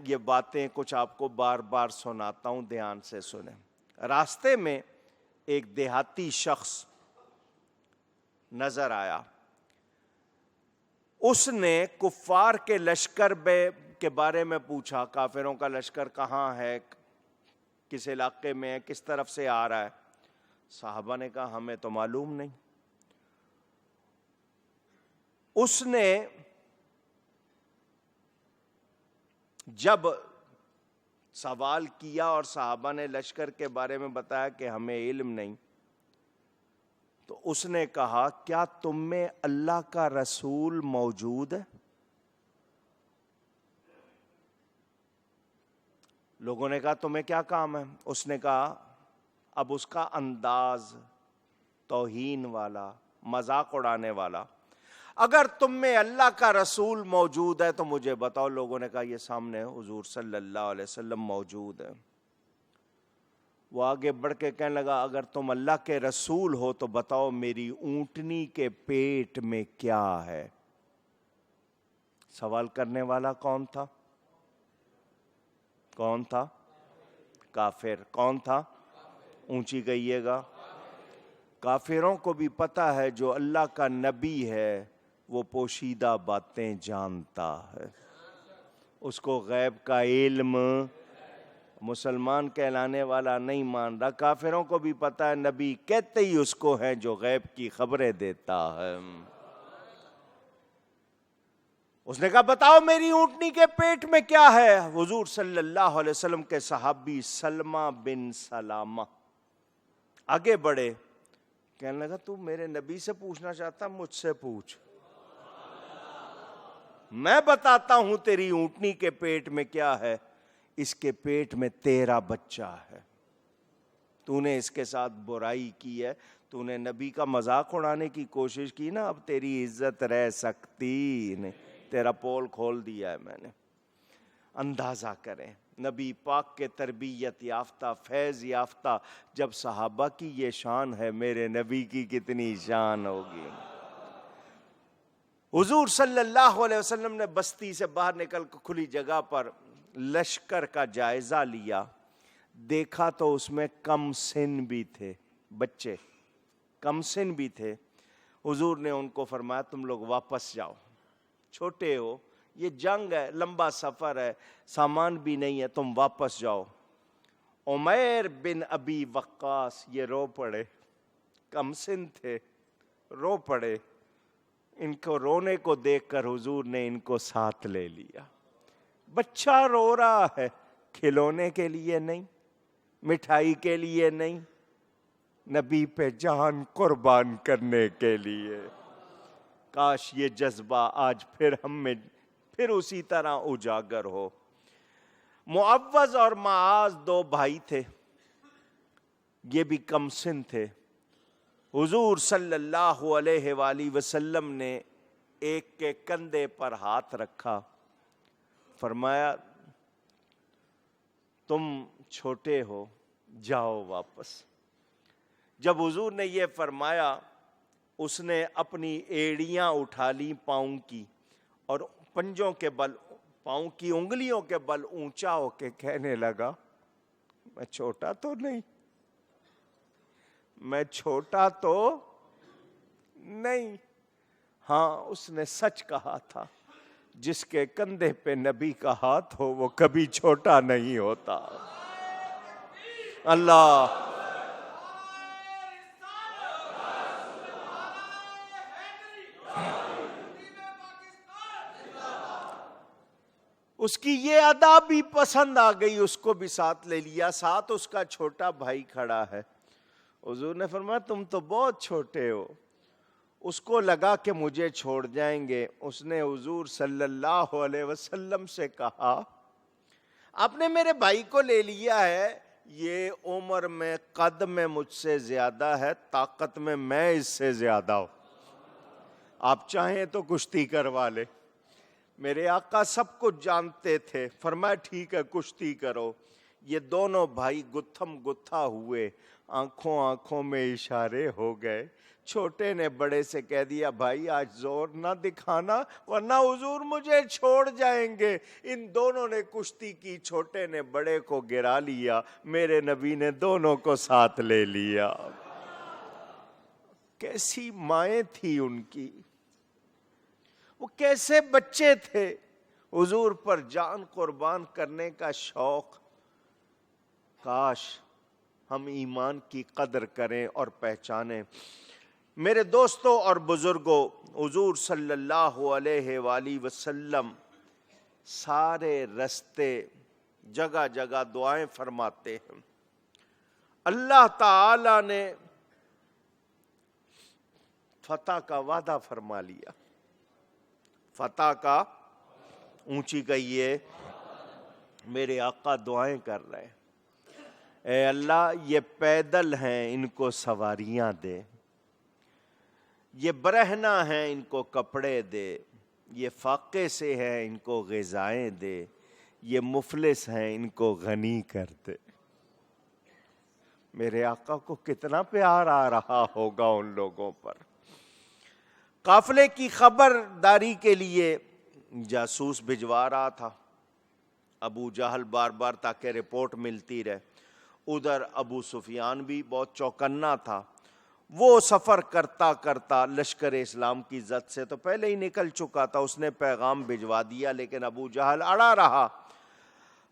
یہ باتیں کچھ آپ کو بار بار سناتا ہوں، دھیان سے سنیں۔ راستے میں ایک دیہاتی شخص نظر آیا، اس نے کفار کے لشکر کے بارے میں پوچھا، کافروں کا لشکر کہاں ہے، کس علاقے میں ہے، کس طرف سے آ رہا ہے؟ صحابہ نے کہا ہمیں تو معلوم نہیں۔ اس نے جب سوال کیا اور صحابہ نے لشکر کے بارے میں بتایا کہ ہمیں علم نہیں، تو اس نے کہا کیا تم میں اللہ کا رسول موجود ہے؟ لوگوں نے کہا تمہیں کیا کام ہے؟ اس نے کہا، اب اس کا انداز توہین والا، مذاق اڑانے والا، اگر تم میں اللہ کا رسول موجود ہے تو مجھے بتاؤ۔ لوگوں نے کہا یہ سامنے حضور صلی اللہ علیہ وسلم موجود ہے۔ وہ آگے بڑھ کے کہنے لگا اگر تم اللہ کے رسول ہو تو بتاؤ میری اونٹنی کے پیٹ میں کیا ہے؟ سوال کرنے والا کون تھا؟ کون تھا؟ کافر۔ کون تھا؟ اونچی کہیے گا۔ کافروں کو بھی پتا ہے جو اللہ کا نبی ہے وہ پوشیدہ باتیں جانتا ہے، اس کو غیب کا علم مسلمان کہلانے والا نہیں مان رہا۔ کافروں کو بھی پتا ہے نبی کہتے ہی اس کو ہے جو غیب کی خبریں دیتا ہے۔ اس نے کہا بتاؤ میری اونٹنی کے پیٹ میں کیا ہے؟ حضور صلی اللہ علیہ وسلم کے صحابی سلمہ بن سلامہ آگے بڑھے، کہنے لگا تو میرے نبی سے پوچھنا چاہتا، مجھ سے پوچھ، میں بتاتا ہوں تیری اونٹنی کے پیٹ میں کیا ہے۔ اس کے پیٹ میں تیرا بچہ ہے، تو نے اس کے ساتھ برائی کی ہے، تو نے نبی کا مذاق اڑانے کی کوشش کی نا، اب تیری عزت رہ سکتی نہیں، تیرا پول کھول دیا ہے میں نے۔ اندازہ کریں نبی پاک کے تربیت یافتہ، فیض یافتہ جب صحابہ کی یہ شان ہے، میرے نبی کی کتنی شان ہوگی۔ حضور صلی اللہ علیہ وسلم نے بستی سے باہر نکل کر کھلی جگہ پر لشکر کا جائزہ لیا، دیکھا تو اس میں کم سن بھی تھے، بچے کم سن بھی تھے۔ حضور نے ان کو فرمایا تم لوگ واپس جاؤ، چھوٹے ہو، یہ جنگ ہے، لمبا سفر ہے، سامان بھی نہیں ہے، تم واپس جاؤ۔ عمیر بن ابی وقاص یہ رو پڑے، کم سن تھے، رو پڑے۔ ان کو رونے کو دیکھ کر حضور نے ان کو ساتھ لے لیا۔ بچہ رو رہا ہے، کھلونے کے لیے نہیں، مٹھائی کے لیے نہیں، نبی پہ جان قربان کرنے کے لیے۔ کاش یہ جذبہ آج پھر ہم میں پھر اسی طرح اجاگر ہو۔ معوذ اور معاذ دو بھائی تھے، یہ بھی کم سن تھے۔ حضور صلی اللہ علیہ وآلہ وسلم نے ایک کے کندھے پر ہاتھ رکھا، فرمایا تم چھوٹے ہو، جاؤ واپس۔ جب حضور نے یہ فرمایا، اس نے اپنی ایڑیاں اٹھا لی پاؤں کی، اور پنجوں کے بل، پاؤں کی انگلیوں کے بل اونچا ہو کے کہنے لگا میں چھوٹا تو نہیں، میں چھوٹا تو نہیں۔ ہاں اس نے سچ کہا تھا، جس کے کندھے پہ نبی کا ہاتھ ہو وہ کبھی چھوٹا نہیں ہوتا۔ اللہ اس کی یہ ادا بھی پسند آ گئی، اس کو بھی ساتھ لے لیا، ساتھ اس کا چھوٹا بھائی کھڑا ہے۔ حضور نے فرمایا تم تو بہت چھوٹے ہو۔ اس کو لگا کہ مجھے چھوڑ جائیں گے، اس نے حضور صلی اللہ علیہ وسلم سے کہا آپ نے میرے بھائی کو لے لیا ہے، یہ عمر میں قد میں مجھ سے زیادہ ہے، طاقت میں اس سے زیادہ ہوں، آپ چاہیں تو کشتی کروا لے۔ میرے آقا سب کچھ جانتے تھے، فرمایا ٹھیک ہے کشتی کرو۔ یہ دونوں بھائی گتھم گتھا ہوئے، آنکھوں آنکھوں میں اشارے ہو گئے۔ چھوٹے نے بڑے سے کہہ دیا بھائی آج زور نہ دکھانا ورنہ حضور مجھے چھوڑ جائیں گے۔ ان دونوں نے کشتی کی، چھوٹے نے بڑے کو گرا لیا، میرے نبی نے دونوں کو ساتھ لے لیا۔ کیسی مائیں تھی ان کی، وہ کیسے بچے تھے، حضور پر جان قربان کرنے کا شوق۔ کاش ہم ایمان کی قدر کریں اور پہچانیں۔ میرے دوستوں اور بزرگوں، حضور صلی اللہ علیہ وآلہ وسلم سارے رستے جگہ جگہ دعائیں فرماتے ہیں۔ اللہ تعالی نے فتح کا وعدہ فرما لیا، فتح کا، اونچی کہیے، میرے آقا دعائیں کر رہے ہیں، اے اللہ یہ پیدل ہیں ان کو سواریاں دے، یہ برہنہ ہیں ان کو کپڑے دے، یہ فاقے سے ہیں ان کو غذائیں دے، یہ مفلس ہیں ان کو غنی کر دے۔ میرے آقا کو کتنا پیار آ رہا ہوگا ان لوگوں پر۔ قافلے کی خبرداری کے لیے جاسوس بھجوا رہا تھا ابو جہل بار بار تاکہ رپورٹ ملتی رہے۔ ادھر ابو سفیان بھی بہت چوکنا تھا، وہ سفر کرتا کرتا لشکر اسلام کی زد سے تو پہلے ہی نکل چکا تھا، اس نے پیغام بھجوا دیا، لیکن ابو جہل اڑا رہا۔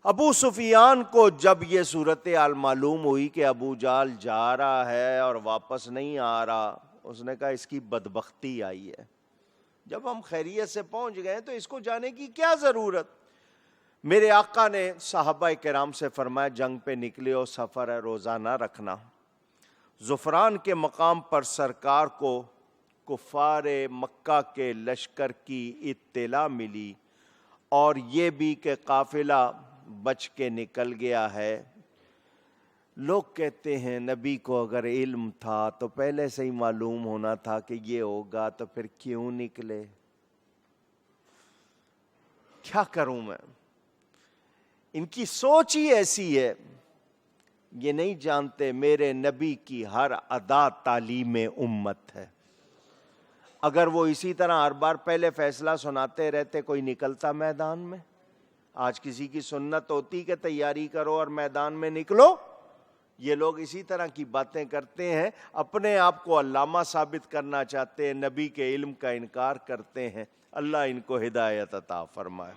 ابو سفیان کو جب یہ صورتحال معلوم ہوئی کہ ابو جہل جا رہا ہے اور واپس نہیں آ رہا، اس نے کہا اس کی بدبختی آئی ہے، جب ہم خیریت سے پہنچ گئے تو اس کو جانے کی کیا ضرورت۔ میرے آقا نے صحابہ کرام سے فرمایا جنگ پہ نکلے ہو، سفر ہے، روزہ نہ رکھنا۔ زفران کے مقام پر سرکار کو کفار مکہ کے لشکر کی اطلاع ملی اور یہ بھی کہ قافلہ بچ کے نکل گیا ہے۔ لوگ کہتے ہیں نبی کو اگر علم تھا تو پہلے سے ہی معلوم ہونا تھا کہ یہ ہوگا، تو پھر کیوں نکلے؟ کیا کروں میں، ان کی سوچ ہی ایسی ہے، یہ نہیں جانتے میرے نبی کی ہر ادا تعلیم امت ہے۔ اگر وہ اسی طرح ہر بار پہلے فیصلہ سناتے رہتے کوئی نکلتا میدان میں؟ آج کسی کی سنت ہوتی کہ تیاری کرو اور میدان میں نکلو؟ یہ لوگ اسی طرح کی باتیں کرتے ہیں، اپنے آپ کو علامہ ثابت کرنا چاہتے ہیں، نبی کے علم کا انکار کرتے ہیں۔ اللہ ان کو ہدایت عطا فرمائے۔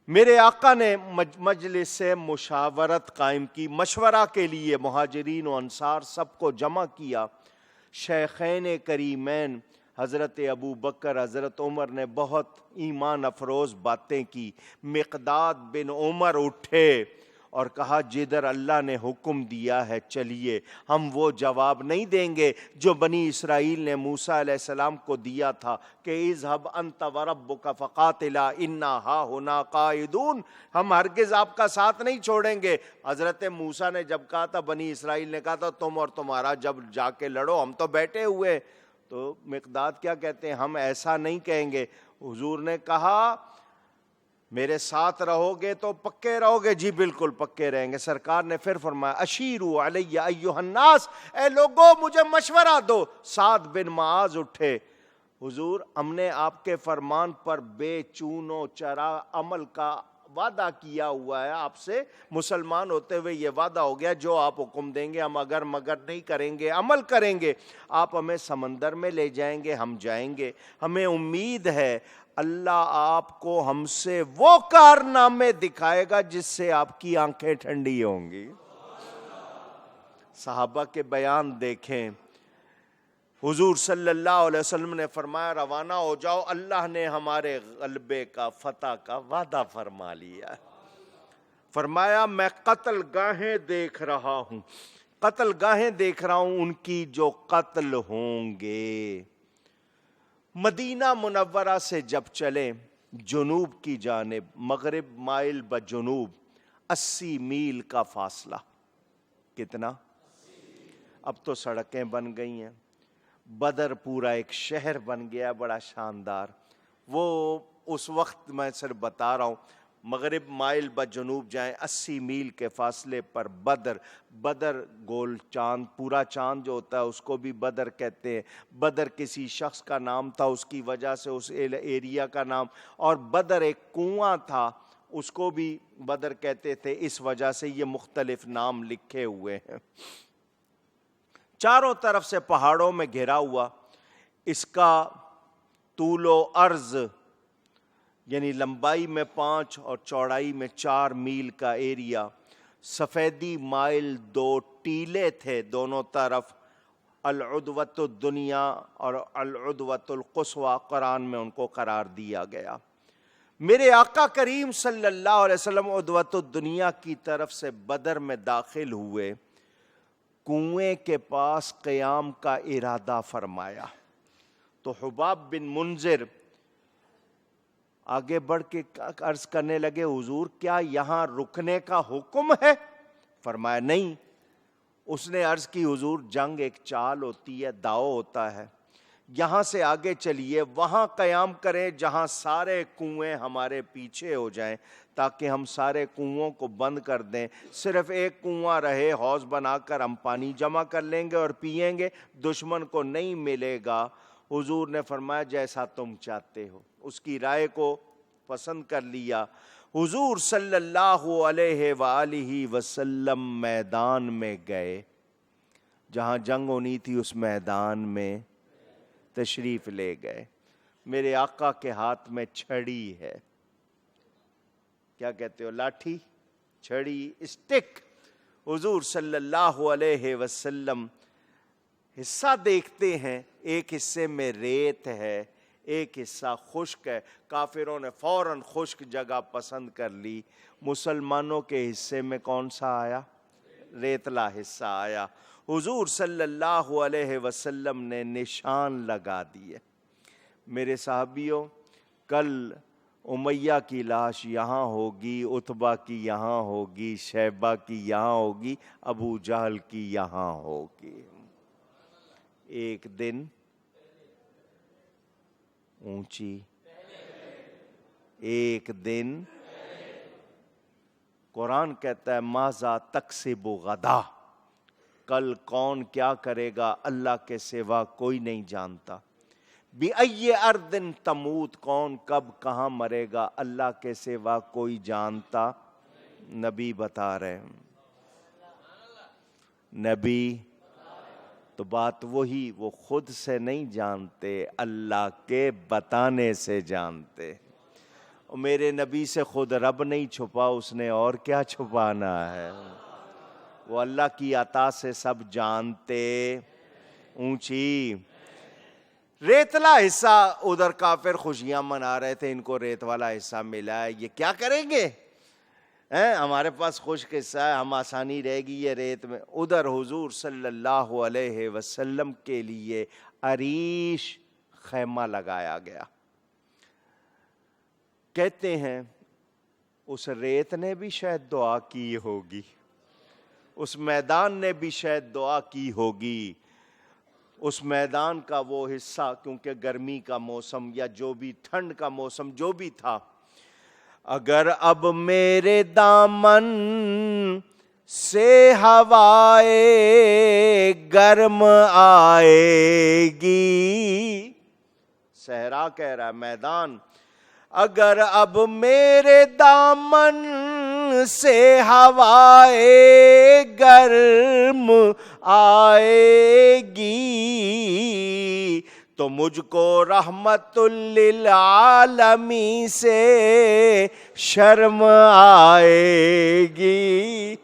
میرے آقا نے مجلس سے مشاورت قائم کی، مشورہ کے لیے مہاجرین و انصار سب کو جمع کیا۔ شیخین کریمین حضرت ابو بکر، حضرت عمر نے بہت ایمان افروز باتیں کی۔ مقداد بن عمر اٹھے اور کہا جدھر اللہ نے حکم دیا ہے چلیے، ہم وہ جواب نہیں دیں گے جو بنی اسرائیل نے موسیٰ علیہ السلام کو دیا تھا کہ اذهب انت وربک فقاتلا انا ہاہنا قاعدون، ہم ہرگز آپ کا ساتھ نہیں چھوڑیں گے۔ حضرت موسیٰ نے جب کہا تھا، بنی اسرائیل نے کہا تھا تم اور تمہارا جب جا کے لڑو، ہم تو بیٹھے ہوئے۔ تو مقداد کیا کہتے ہیں، ہم ایسا نہیں کہیں گے۔ حضور نے کہا میرے ساتھ رہو گے تو پکے رہو گے؟ جی بالکل پکے رہیں گے۔ سرکار نے پھر فرمایا اشیروا علی ایھا الناس، اے لوگوں مجھے مشورہ دو۔ سعد بن معاذ اٹھے، حضور ہم نے آپ کے فرمان پر بے چون و چرا عمل کا وعدہ کیا ہوا ہے، آپ سے مسلمان ہوتے ہوئے یہ وعدہ ہو گیا جو آپ حکم دیں گے ہم اگر مگر نہیں کریں گے، عمل کریں گے۔ آپ ہمیں سمندر میں لے جائیں گے، ہم جائیں گے۔ ہمیں امید ہے اللہ آپ کو ہم سے وہ کارنامے دکھائے گا جس سے آپ کی آنکھیں ٹھنڈی ہوں گی۔ صحابہ کے بیان دیکھیں، حضور صلی اللہ علیہ وسلم نے فرمایا روانہ ہو جاؤ، اللہ نے ہمارے غلبے کا، فتح کا وعدہ فرما لیا۔ فرمایا میں قتل گاہیں دیکھ رہا ہوں، قتل گاہیں دیکھ رہا ہوں ان کی جو قتل ہوں گے۔ مدینہ منورہ سے جب چلیں جنوب کی جانب، مغرب مائل بجنوب 80 میل کا فاصلہ۔ کتنا؟ اب تو سڑکیں بن گئی ہیں، بدر پورا ایک شہر بن گیا بڑا شاندار۔ وہ اس وقت میں صرف بتا رہا ہوں، مغرب مائل بجنوب جائیں 80 میل کے فاصلے پر بدر گول چاند، پورا چاند جو ہوتا ہے اس کو بھی بدر کہتے ہیں. بدر کسی شخص کا نام تھا، اس کی وجہ سے اس ایریا کا نام. اور بدر ایک کنواں تھا، اس کو بھی بدر کہتے تھے، اس وجہ سے یہ مختلف نام لکھے ہوئے ہیں. چاروں طرف سے پہاڑوں میں گھرا ہوا، اس کا طول و عرض یعنی لمبائی میں 5 اور چوڑائی میں 4 میل کا ایریا. سفیدی مائل 2 ٹیلے تھے دونوں طرف. العدوۃ الدنیا اور العدوۃ القصویٰ قرآن میں ان کو قرار دیا گیا. میرے آقا کریم صلی اللہ علیہ وسلم عدوۃ الدنیا کی طرف سے بدر میں داخل ہوئے، کنویں کے پاس قیام کا ارادہ فرمایا. تو حباب بن منذر آگے بڑھ کے عرض کرنے لگے، حضور کیا یہاں رکنے کا حکم ہے؟ فرمایا نہیں. اس نے عرض کی، حضور جنگ ایک چال ہوتی ہے، داؤ ہوتا ہے، یہاں سے آگے چلیے، وہاں قیام کریں جہاں سارے کنویں ہمارے پیچھے ہو جائیں، تاکہ ہم سارے کنووں کو بند کر دیں، صرف ایک کنواں رہے، حوض بنا کر ہم پانی جمع کر لیں گے اور پئیں گے، دشمن کو نہیں ملے گا. حضور نے فرمایا جیسا تم چاہتے ہو. اس کی رائے کو پسند کر لیا. حضور صلی اللہ علیہ وآلہ وسلم میدان میں گئے، جہاں جنگ ہونی تھی اس میدان میں تشریف لے گئے. میرے آقا کے ہاتھ میں چھڑی ہے، کیا کہتے ہو، لاٹھی، چھڑی، اسٹک. حضور صلی اللہ علیہ وسلم حصہ دیکھتے ہیں، ایک حصے میں ریت ہے، ایک حصہ خشک ہے. کافروں نے فوراً خشک جگہ پسند کر لی. مسلمانوں کے حصے میں کون سا آیا؟ ریتلا حصہ آیا. حضور صلی اللہ علیہ وسلم نے نشان لگا دیے. میرے صحابیوں، کل امیہ کی لاش یہاں ہوگی، عتبہ کی یہاں ہوگی، شیبہ کی یہاں ہوگی، ابو جہل کی یہاں ہوگی. ایک دن اونچی، ایک دن قرآن کہتا ہے ماذا تکسب غدا، کل کون کیا کرے گا اللہ کے سوا کوئی نہیں جانتا. بِأَيِّ أَرْضٍ تموت، کون کب کہاں مرے گا اللہ کے سوا کوئی جانتا. نبی بتا رہے ہیں، نبی تو بات وہی، وہ خود سے نہیں جانتے، اللہ کے بتانے سے جانتے. میرے نبی سے خود رب نہیں چھپا، اس نے اور کیا چھپانا ہے. وہ اللہ کی عطا سے سب جانتے. اونچی ریتلا حصہ، ادھر کافر خوشیاں منا رہے تھے، ان کو ریت والا حصہ ملا ہے، یہ کیا کریں گے، ہمارے پاس خشک حصہ ہے، ہم آسانی رہے گی یہ ریت میں. ادھر حضور صلی اللہ علیہ وسلم کے لیے عریش خیمہ لگایا گیا. کہتے ہیں اس ریت نے بھی شاید دعا کی ہوگی، اس میدان نے بھی شاید دعا کی ہوگی. اس میدان کا وہ حصہ، کیونکہ گرمی کا موسم یا جو بھی ٹھنڈ کا موسم جو بھی تھا، اگر اب میرے دامن سے ہوائے گرم آئے گی، صحرا کہہ رہا ہے میدان، اگر اب میرے دامن سے ہوائے گرم آئے گی، تو مجھ کو رحمت للعالمین سے شرم آئے گی.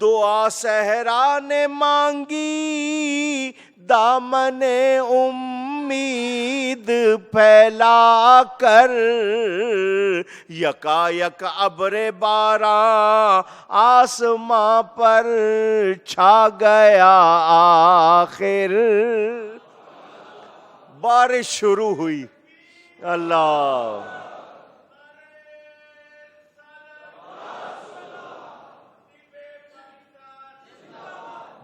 دعا صحرا نے مانگی، دامن امید پھیلا کر، یکا یک ابر باران آسماں پر چھا گیا. آخر بارش شروع ہوئی. اللہ،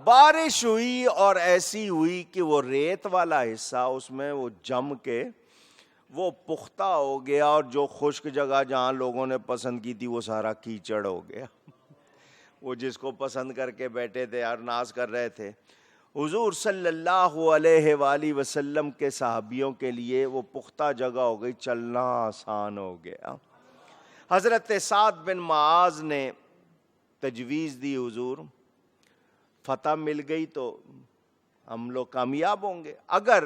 بارش ہوئی اور ایسی ہوئی کہ وہ ریت والا حصہ اس میں وہ جم کے وہ پختہ ہو گیا اور جو خشک جگہ جہاں لوگوں نے پسند کی تھی وہ سارا کیچڑ ہو گیا. وہ جس کو پسند کر کے بیٹھے تھے اور ناز کر رہے تھے, حضور صلی اللہ علیہ وآلہ وسلم کے صحابیوں کے لیے وہ پختہ جگہ ہو گئی, چلنا آسان ہو گیا. حضرت سعد بن معاذ نے تجویز دی, حضور فتح مل گئی تو ہم لوگ کامیاب ہوں گے, اگر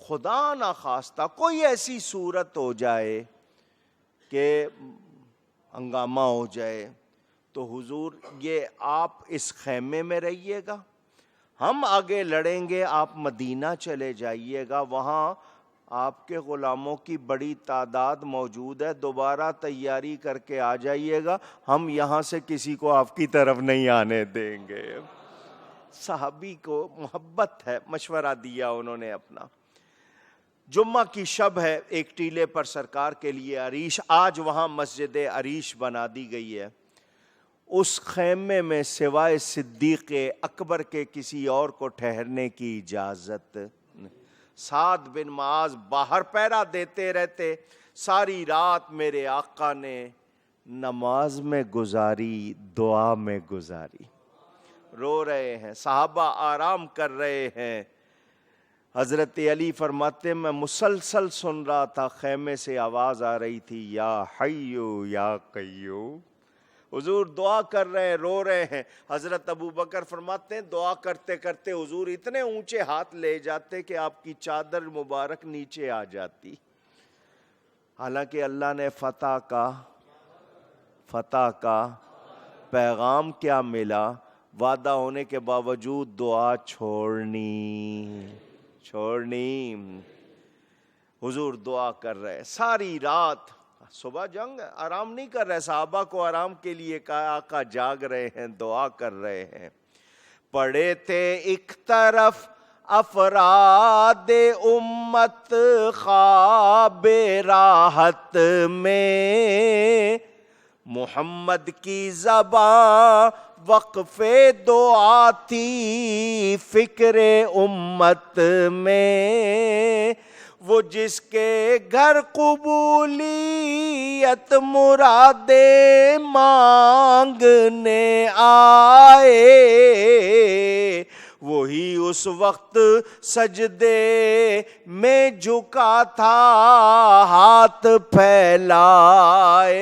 خدا نہ خواستہ کوئی ایسی صورت ہو جائے کہ ہنگامہ ہو جائے تو حضور یہ آپ اس خیمے میں رہیے گا, ہم آگے لڑیں گے, آپ مدینہ چلے جائیے گا, وہاں آپ کے غلاموں کی بڑی تعداد موجود ہے, دوبارہ تیاری کر کے آ جائیے گا, ہم یہاں سے کسی کو آپ کی طرف نہیں آنے دیں گے. صحابی کو محبت ہے, مشورہ دیا انہوں نے اپنا. جمعہ کی شب ہے, ایک ٹیلے پر سرکار کے لیے عریش, آج وہاں مسجد عریش بنا دی گئی ہے. اس خیمے میں سوائے صدیق اکبر کے کسی اور کو ٹھہرنے کی اجازت. سعد بن معاذ باہر پہرا دیتے رہتے, ساری رات میرے آقا نے نماز میں گزاری, دعا میں گزاری. رو رہے ہیں, صحابہ آرام کر رہے ہیں. حضرت علی فرماتے میں مسلسل سن رہا تھا, خیمے سے آواز آ رہی تھی, یا حیو یا قیوم. حضور دعا کر رہے ہیں, رو رہے ہیں. حضرت ابو بکر فرماتے ہیں دعا کرتے کرتے حضور اتنے اونچے ہاتھ لے جاتے کہ آپ کی چادر مبارک نیچے آ جاتی. حالانکہ اللہ نے فتح کا پیغام کیا ملا, وعدہ ہونے کے باوجود دعا چھوڑنی. حضور دعا کر رہے ساری رات, صبح جنگ, آرام نہیں کر رہے. صحابہ کو آرام کے لیے کہا, آقا جاگ رہے ہیں, دعا کر رہے ہیں. پڑے تھے ایک طرف افراد امت خواب راحت میں, محمد کی زباں وقفے دعا تھی فکر امت میں. وہ جس کے گھر قبولیت مرادیں مانگنے آئے, وہی اس وقت سجدے میں جھکا تھا ہاتھ پھیلائے.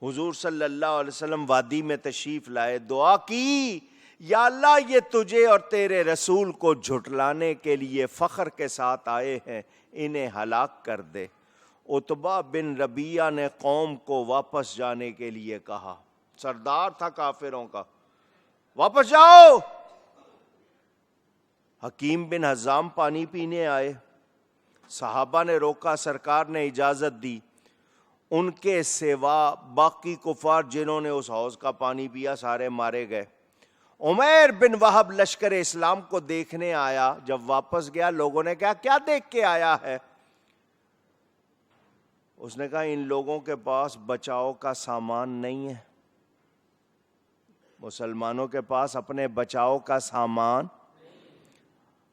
حضور صلی اللہ علیہ وسلم وادی میں تشریف لائے, دعا کی, یا اللہ یہ تجھے اور تیرے رسول کو جھٹلانے کے لیے فخر کے ساتھ آئے ہیں, انہیں ہلاک کر دے. عتبہ بن ربیعہ نے قوم کو واپس جانے کے لیے کہا, سردار تھا کافروں کا, واپس جاؤ. حکیم بن حزام پانی پینے آئے, صحابہ نے روکا, سرکار نے اجازت دی. ان کے سوا باقی کفار جنہوں نے اس حوض کا پانی پیا سارے مارے گئے. عمیر بن وہب لشکر اسلام کو دیکھنے آیا, جب واپس گیا لوگوں نے کہا کیا دیکھ کے آیا ہے؟ اس نے کہا ان لوگوں کے پاس بچاؤ کا سامان نہیں ہے, مسلمانوں کے پاس اپنے بچاؤ کا سامان,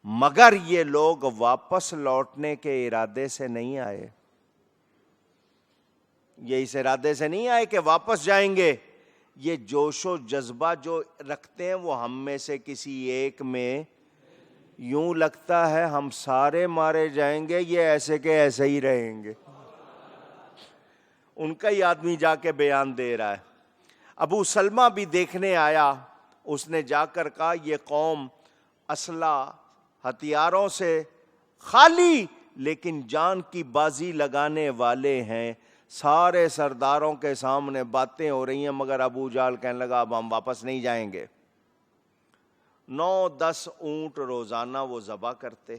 مگر یہ لوگ واپس لوٹنے کے ارادے سے نہیں آئے. یہ اس ارادے سے نہیں آئے کہ واپس جائیں گے. یہ جوش و جذبہ جو رکھتے ہیں وہ ہم میں سے کسی ایک میں, یوں لگتا ہے ہم سارے مارے جائیں گے, یہ ایسے کے ایسے ہی رہیں گے. ان کا ہی آدمی جا کے بیان دے رہا ہے. ابو سلمہ بھی دیکھنے آیا, اس نے جا کر کہا یہ قوم اسلحہ ہتھیاروں سے خالی لیکن جان کی بازی لگانے والے ہیں. سارے سرداروں کے سامنے باتیں ہو رہی ہیں, مگر ابو جہل کہنے لگا اب ہم واپس نہیں جائیں گے. 9-10 اونٹ روزانہ وہ ذبح کرتے,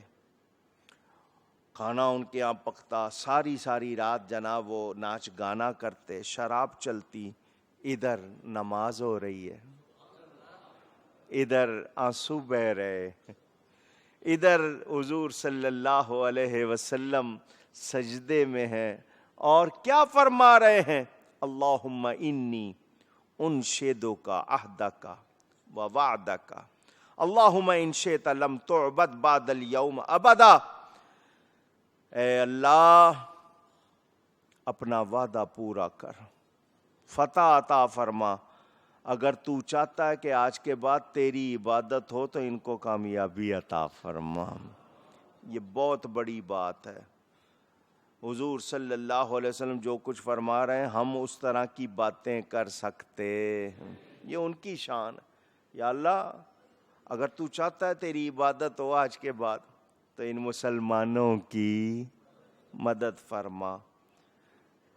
کھانا ان کے یہاں پکتا, ساری رات جناب وہ ناچ گانا کرتے, شراب چلتی, ادھر نماز ہو رہی ہے, ادھر آنسو بہ رہے, ادھر حضور صلی اللہ علیہ وسلم سجدے میں ہیں اور کیا فرما رہے ہیں, اللہم انی انشدک عہدک و وعدک اللہم ان شئت لم تعبد بعد اليوم ابدا، اے اللہ اپنا وعدہ پورا کر، فتح عطا فرما، اگر تو چاہتا ہے کہ آج کے بعد تیری عبادت ہو تو ان کو کامیابی عطا فرما۔ یہ بہت بڑی بات ہے۔ حضور صلی اللہ علیہ وسلم جو کچھ فرما رہے ہیں ہم اس طرح کی باتیں کر سکتے ہیں، یہ ان کی شان ہے۔ یا اللہ اگر تو چاہتا ہے تیری عبادت ہو آج کے بعد تو ان مسلمانوں کی مدد فرما،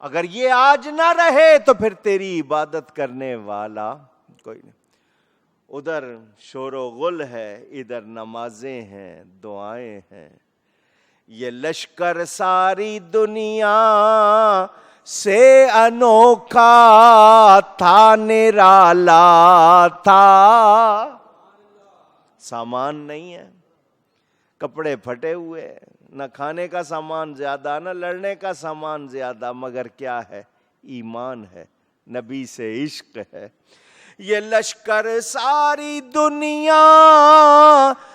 اگر یہ آج نہ رہے تو پھر تیری عبادت کرنے والا کوئی نہیں۔ ادھر شور و غل ہے، ادھر نمازیں ہیں، دعائیں ہیں۔ یہ لشکر ساری دنیا سے انوکھا تھا، نرالا تھا، سامان نہیں ہے، کپڑے پھٹے ہوئے ہیں، نہ کھانے کا سامان زیادہ نہ لڑنے کا سامان زیادہ، مگر کیا ہے؟ ایمان ہے، نبی سے عشق ہے۔ یہ لشکر ساری دنیا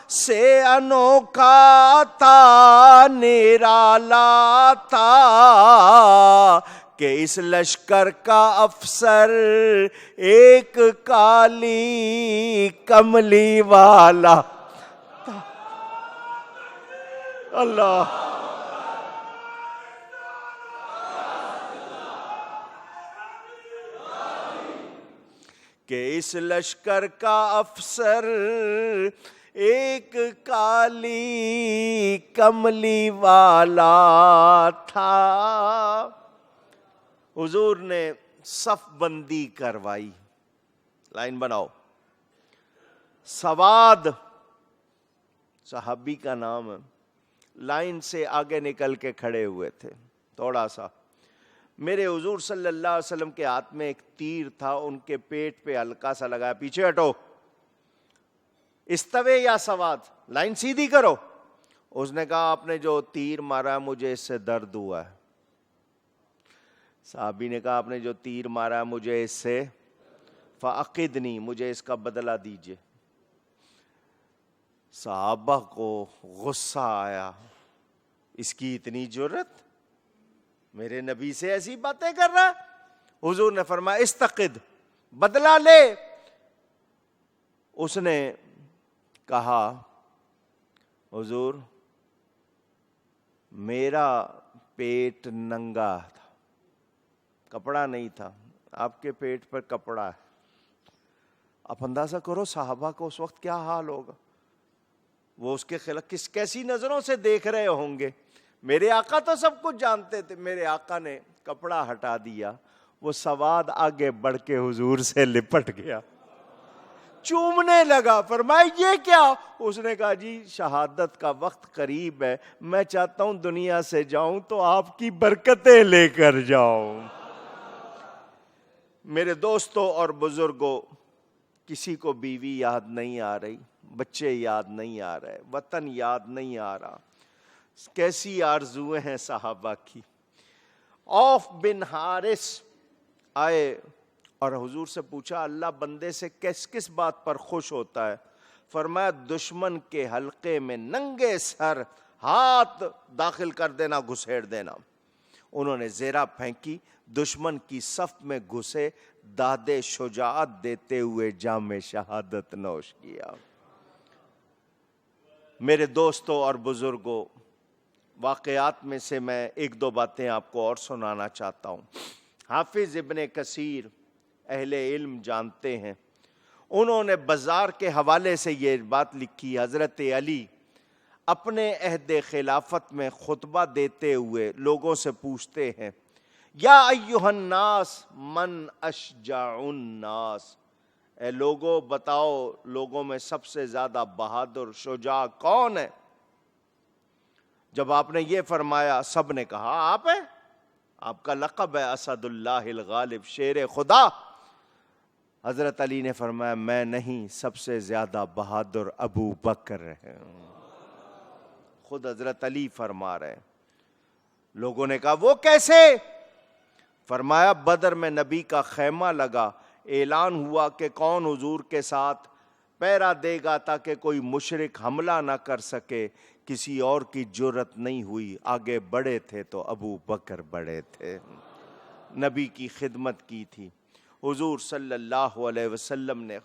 سے انوکھا تھا، نرالا تھا، کہ اس لشکر کا افسر ایک کالی کملی والا تھا۔ اللہ کہ اس لشکر کا افسر ایک کالی کملی والا تھا۔ حضور نے صف بندی کروائی، لائن بناؤ۔ سواد صحابی کا نام ہے، لائن سے آگے نکل کے کھڑے ہوئے تھے تھوڑا سا۔ میرے حضور صلی اللہ علیہ وسلم کے ہاتھ میں ایک تیر تھا، ان کے پیٹ پہ ہلکا سا لگایا، پیچھے ہٹو، استوے یا سواد، لائن سیدھی کرو۔ اس نے کہا آپ نے جو تیر مارا مجھے اس سے درد ہوا ہے۔ صحابی نے کہا آپ نے جو تیر مارا مجھے اس سے فعقدنی، مجھے اس کا بدلہ دیجئے۔ صحابہ کو غصہ آیا، اس کی اتنی جرت، میرے نبی سے ایسی باتیں کر رہا۔ حضور نے فرمایا استقد، بدلہ لے۔ اس نے کہا حضور میرا پیٹ ننگا تھا، کپڑا نہیں تھا، آپ کے پیٹ پر کپڑا ہے۔ آپ اندازہ کرو صحابہ کو اس وقت کیا حال ہوگا، وہ اس کے خلاف کیسی نظروں سے دیکھ رہے ہوں گے۔ میرے آقا تو سب کچھ جانتے تھے، میرے آقا نے کپڑا ہٹا دیا، وہ سواد آگے بڑھ کے حضور سے لپٹ گیا، چومنے لگا، فرمایا یہ کیا؟ اس نے کہا جی شہادت کا وقت قریب ہے، میں چاہتا ہوں دنیا سے جاؤں تو آپ کی برکتیں لے کر جاؤں۔ میرے دوستوں اور بزرگوں، کسی کو بیوی یاد نہیں آ رہی، بچے یاد نہیں آ رہے، وطن یاد نہیں آ رہا، کیسی آرزویں ہیں صحابہ کی۔ عوف بن حارث آئے اور حضور سے پوچھا اللہ بندے سے کس کس بات پر خوش ہوتا ہے؟ فرمایا دشمن کے حلقے میں ننگے سر ہاتھ داخل کر دینا، گھسیڑ دینا۔ انہوں نے زیرہ پھینکی، دشمن کی صف میں گھسے، داد شجاعت دیتے ہوئے جام شہادت نوش کیا۔ میرے دوستوں اور بزرگوں، واقعات میں سے میں ایک دو باتیں آپ کو اور سنانا چاہتا ہوں۔ حافظ ابن کثیر اہل علم جانتے ہیں، انہوں نے بزار کے حوالے سے یہ بات لکھی، حضرت علی اپنے عہد خلافت میں خطبہ دیتے ہوئے لوگوں سے پوچھتے ہیں یا ایھا الناس من اشجع الناس، اے لوگوں بتاؤ لوگوں میں سب سے زیادہ بہادر شجاع کون ہے؟ جب آپ نے یہ فرمایا سب نے کہا آپ ہیں، آپ کا لقب ہے اسد اللہ الغالب، شیر خدا۔ حضرت علی نے فرمایا میں نہیں، سب سے زیادہ بہادر ابو بکر ہیں۔ خود حضرت علی فرما رہے ہیں۔ لوگوں نے کہا وہ کیسے؟ فرمایا بدر میں نبی کا خیمہ لگا، اعلان ہوا کہ کون حضور کے ساتھ پہرا دے گا تاکہ کوئی مشرک حملہ نہ کر سکے. کسی اور کی جرت نہیں ہوئی. آگے بڑھے تھے تو ابو بکر بڑھے تھے، نبی کی خدمت کی تھی. حضور صلی اللہ علیہ وسلم نے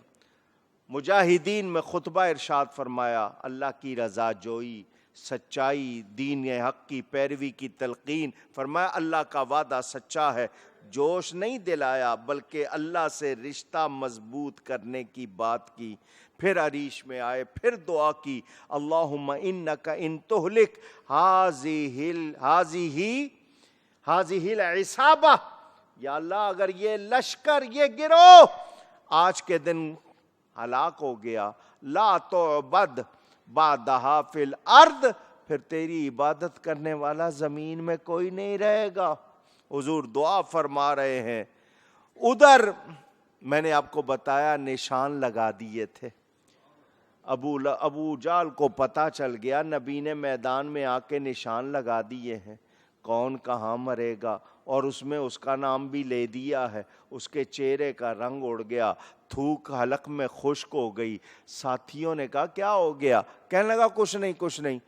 مجاہدین میں خطبہ ارشاد فرمایا، اللہ کی رضا جوئی، سچائی، دین حق کی پیروی کی تلقین. فرمایا اللہ کا وعدہ سچا ہے. جوش نہیں دلایا بلکہ اللہ سے رشتہ مضبوط کرنے کی بات کی. پھر عریش میں آئے، پھر دعا کی، اللہم انک ان تہلک ہذہ العصابہ، یا اللہ اگر یہ لشکر، یہ گروہ آج کے دن ہلاک ہو گیا، لا تعبد بعدہا فی الارض، پھر تیری عبادت کرنے والا زمین میں کوئی نہیں رہے گا. حضور دعا فرما رہے ہیں. ادھر میں نے آپ کو بتایا نشان لگا دیے تھے. ابو جال کو پتا چل گیا، نبی نے میدان میں آ کے نشان لگا دیے ہیں کون کہاں مرے گا، اور اس میں اس کا نام بھی لے دیا ہے. اس کے چہرے کا رنگ اڑ گیا، تھوک حلق میں خشک ہو گئی. ساتھیوں نے کہا کیا ہو گیا؟ کہنے لگا کچھ نہیں کچھ نہیں.